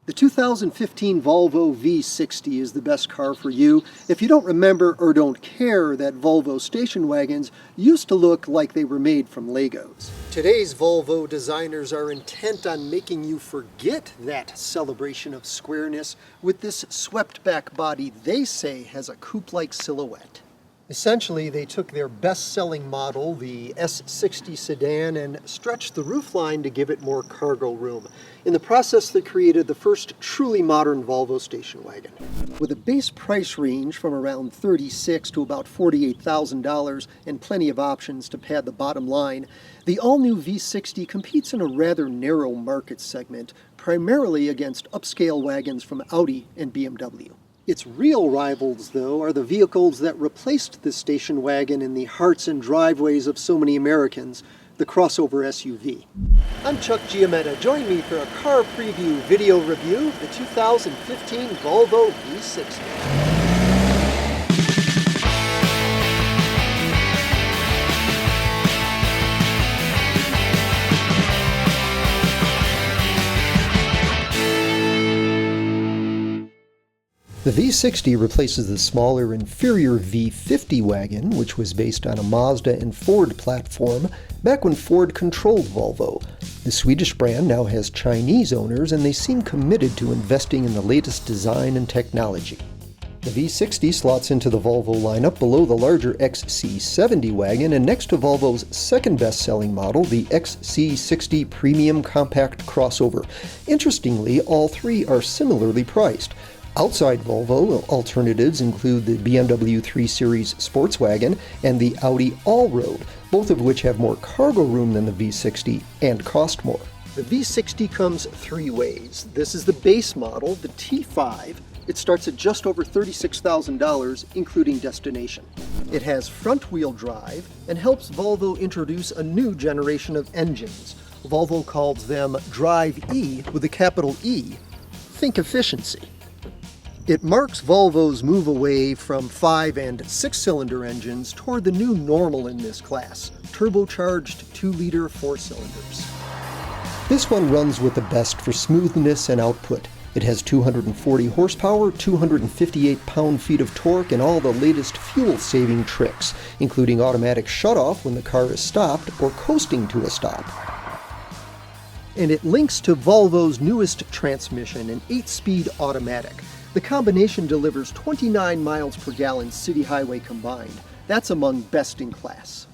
The 2015 Volvo V60 is the best car for you if you don't remember or don't care that Volvo station wagons used to look like they were made from Legos. Today's Volvo designers are intent on making you forget that celebration of squareness with this swept-back body they say has a coupe-like silhouette. Essentially, they took their best-selling model, the S60 sedan, and stretched the roofline to give it more cargo room. In the process, they created the first truly modern Volvo station wagon. With a base price range from around $36,000 to about $48,000 and plenty of options to pad the bottom line, the all-new V60 competes in a rather narrow market segment, primarily against upscale wagons from Audi and BMW. Its real rivals, though, are the vehicles that replaced the station wagon in the hearts and driveways of so many Americans, the crossover SUV. I'm Chuck Giametta. Join me for a car preview video review of the 2015 Volvo V60. The V60 replaces the smaller, inferior V50 wagon, which was based on a Mazda and Ford platform back when Ford controlled Volvo. The Swedish brand now has Chinese owners, and they seem committed to investing in the latest design and technology. The V60 slots into the Volvo lineup below the larger XC70 wagon and next to Volvo's second best-selling model, the XC60 Premium Compact Crossover. Interestingly, all three are similarly priced. Outside Volvo, alternatives include the BMW 3 Series Sports Wagon and the Audi Allroad, both of which have more cargo room than the V60 and cost more. The V60 comes three ways. This is the base model, the T5. It starts at just over $36,000, including destination. It has front-wheel drive and helps Volvo introduce a new generation of engines. Volvo calls them Drive E with a capital E. Think efficiency. It marks Volvo's move away from 5- and 6-cylinder engines toward the new normal in this class, turbocharged 2-liter 4-cylinders. This one runs with the best for smoothness and output. It has 240 horsepower, 258 pound-feet of torque, and all the latest fuel-saving tricks, including automatic shutoff when the car is stopped or coasting to a stop. And it links to Volvo's newest transmission, an 8-speed automatic. The combination delivers 29 miles per gallon city highway combined. That's among best in class.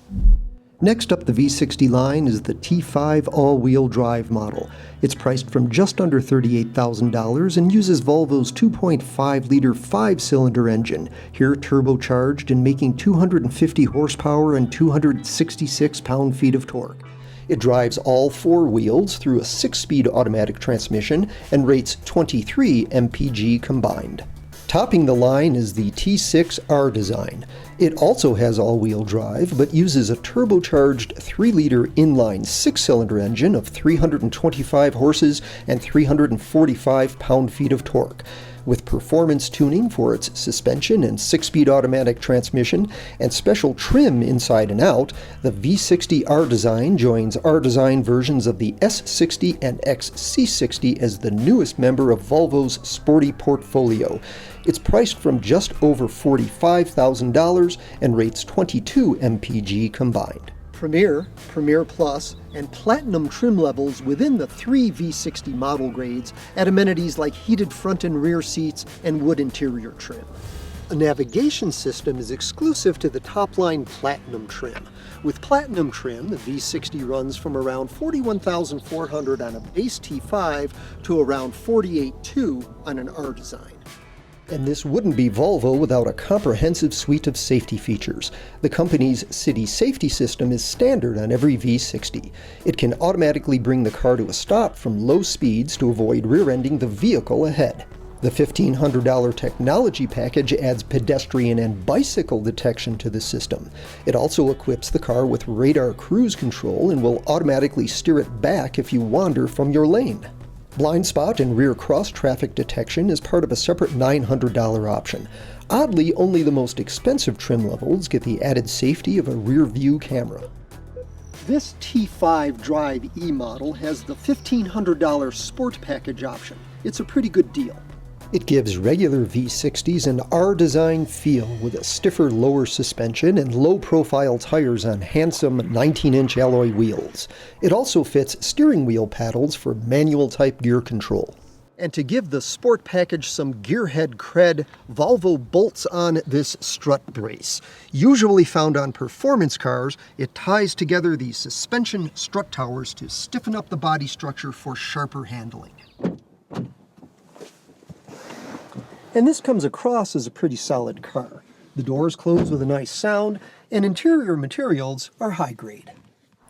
Next up the V60 line is the T5 all-wheel drive model. It's priced from just under $38,000 and uses Volvo's 2.5-liter 5-cylinder engine, here turbocharged and making 250 horsepower and 266 pound-feet of torque. It drives all four wheels through a 6-speed automatic transmission and rates 23 mpg combined. Topping the line is the T6 R design. It also has all-wheel drive, but uses a turbocharged 3-liter inline 6-cylinder engine of 325 horses and 345 pound-feet of torque. With performance tuning for its suspension and 6-speed automatic transmission and special trim inside and out, the V60 R Design joins R Design versions of the S60 and XC60 as the newest member of Volvo's sporty portfolio. It's priced from just over $45,000 and rates 22 mpg combined. Premier, Premier Plus, and Platinum trim levels within the three V60 model grades add amenities like heated front and rear seats and wood interior trim. A navigation system is exclusive to the top-line Platinum trim. With Platinum trim, the V60 runs from around $41,400 on a base T5 to around $48,200 on an R Design. And this wouldn't be Volvo without a comprehensive suite of safety features. The company's city safety system is standard on every V60. It can automatically bring the car to a stop from low speeds to avoid rear-ending the vehicle ahead. The $1,500 technology package adds pedestrian and bicycle detection to the system. It also equips the car with radar cruise control and will automatically steer it back if you wander from your lane. Blind spot and rear cross-traffic detection is part of a separate $900 option. Oddly, only the most expensive trim levels get the added safety of a rear-view camera. This T5 Drive E model has the $1,500 Sport Package option. It's a pretty good deal. It gives regular V60s an R-design feel with a stiffer lower suspension and low-profile tires on handsome 19-inch alloy wheels. It also fits steering wheel paddles for manual-type gear control. And to give the Sport Package some gearhead cred, Volvo bolts on this strut brace. Usually found on performance cars, it ties together these suspension strut towers to stiffen up the body structure for sharper handling. And this comes across as a pretty solid car. The doors close with a nice sound, and interior materials are high grade.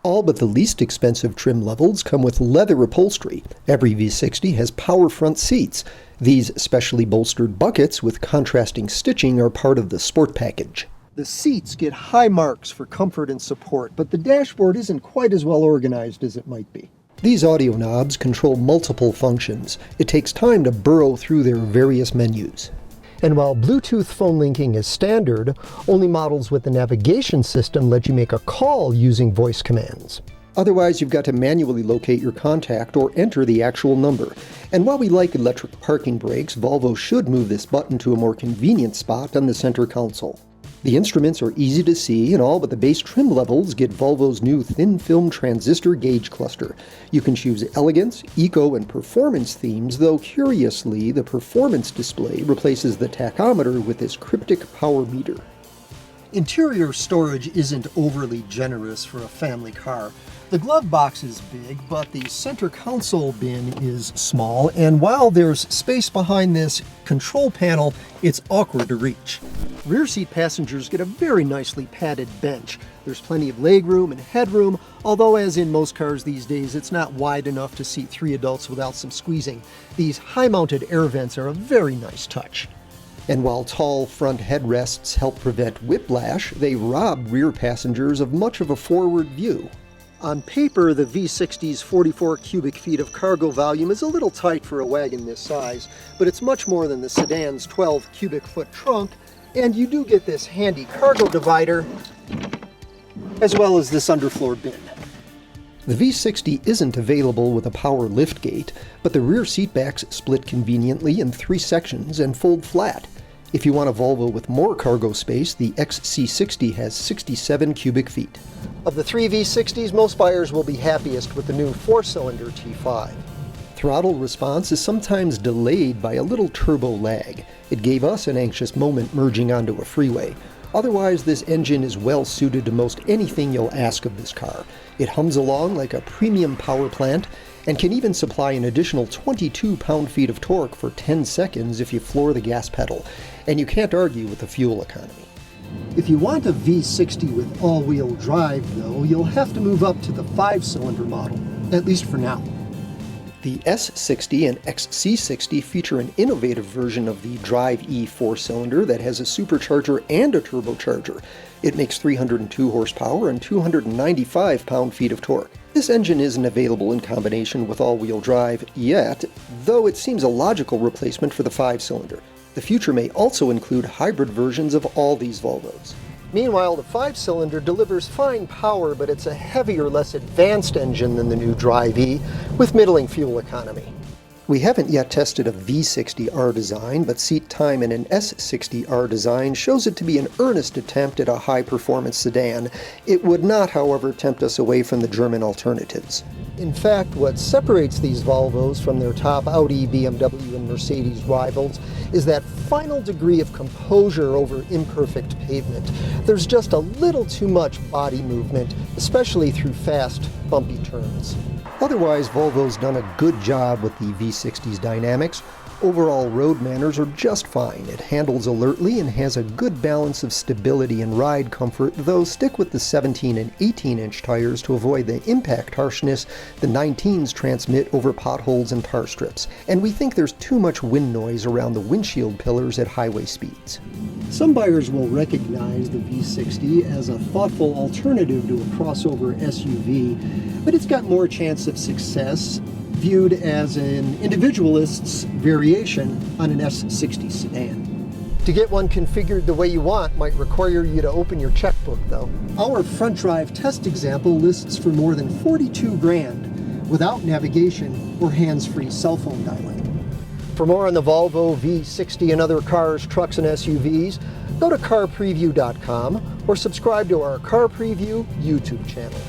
All but the least expensive trim levels come with leather upholstery. Every V60 has power front seats. These specially bolstered buckets with contrasting stitching are part of the Sport Package. The seats get high marks for comfort and support, but the dashboard isn't quite as well organized as it might be. These audio knobs control multiple functions. It takes time to burrow through their various menus. And while Bluetooth phone linking is standard, only models with the navigation system let you make a call using voice commands. Otherwise, you've got to manually locate your contact or enter the actual number. And while we like electric parking brakes, Volvo should move this button to a more convenient spot on the center console. The instruments are easy to see, and all but the base trim levels get Volvo's new thin-film transistor gauge cluster. You can choose elegance, eco, and performance themes, though curiously, the performance display replaces the tachometer with this cryptic power meter. Interior storage isn't overly generous for a family car. The glove box is big, but the center console bin is small, and while there's space behind this control panel, it's awkward to reach. Rear seat passengers get a very nicely padded bench. There's plenty of legroom and headroom, although as in most cars these days, it's not wide enough to seat 3 adults without some squeezing. These high-mounted air vents are a very nice touch. And while tall front headrests help prevent whiplash, they rob rear passengers of much of a forward view. On paper, the V60's 44 cubic feet of cargo volume is a little tight for a wagon this size, but it's much more than the sedan's 12 cubic foot trunk, and you do get this handy cargo divider, as well as this underfloor bin. The V60 isn't available with a power liftgate, but the rear seatbacks split conveniently in 3 sections and fold flat. If you want a Volvo with more cargo space, the XC60 has 67 cubic feet. Of the 3 V60s, most buyers will be happiest with the new 4-cylinder T5. Throttle response is sometimes delayed by a little turbo lag. It gave us an anxious moment merging onto a freeway. Otherwise, this engine is well suited to most anything you'll ask of this car. It hums along like a premium power plant and can even supply an additional 22 pound-feet of torque for 10 seconds if you floor the gas pedal. And you can't argue with the fuel economy. If you want a V60 with all-wheel drive, though, you'll have to move up to the 5-cylinder model, at least for now. The S60 and XC60 feature an innovative version of the Drive E 4-cylinder that has a supercharger and a turbocharger. It makes 302 horsepower and 295 pound-feet of torque. This engine isn't available in combination with all-wheel drive yet, though it seems a logical replacement for the 5-cylinder. The future may also include hybrid versions of all these Volvos. Meanwhile, the 5-cylinder delivers fine power, but it's a heavier, less advanced engine than the new Drive E, with middling fuel economy. We haven't yet tested a V60 R design, but seat time in an S60 R design shows it to be an earnest attempt at a high-performance sedan. It would not, however, tempt us away from the German alternatives. In fact, what separates these Volvos from their top Audi, BMW, and Mercedes rivals is that final degree of composure over imperfect pavement. There's just a little too much body movement, especially through fast, bumpy turns. Otherwise, Volvo's done a good job with the V60's dynamics. Overall road manners are just fine. It handles alertly and has a good balance of stability and ride comfort, though stick with the 17 and 18-inch tires to avoid the impact harshness the 19s transmit over potholes and tar strips. And we think there's too much wind noise around the windshield pillars at highway speeds. Some buyers will recognize the V60 as a thoughtful alternative to a crossover SUV, but it's got more chance of success viewed as an individualist's variation on an S60 sedan. To get one configured the way you want might require you to open your checkbook, though. Our front drive test example lists for more than 42 grand without navigation or hands-free cell phone dialing. For more on the Volvo V60 and other cars, trucks, and SUVs, go to CarPreview.com or subscribe to our Car Preview YouTube channel.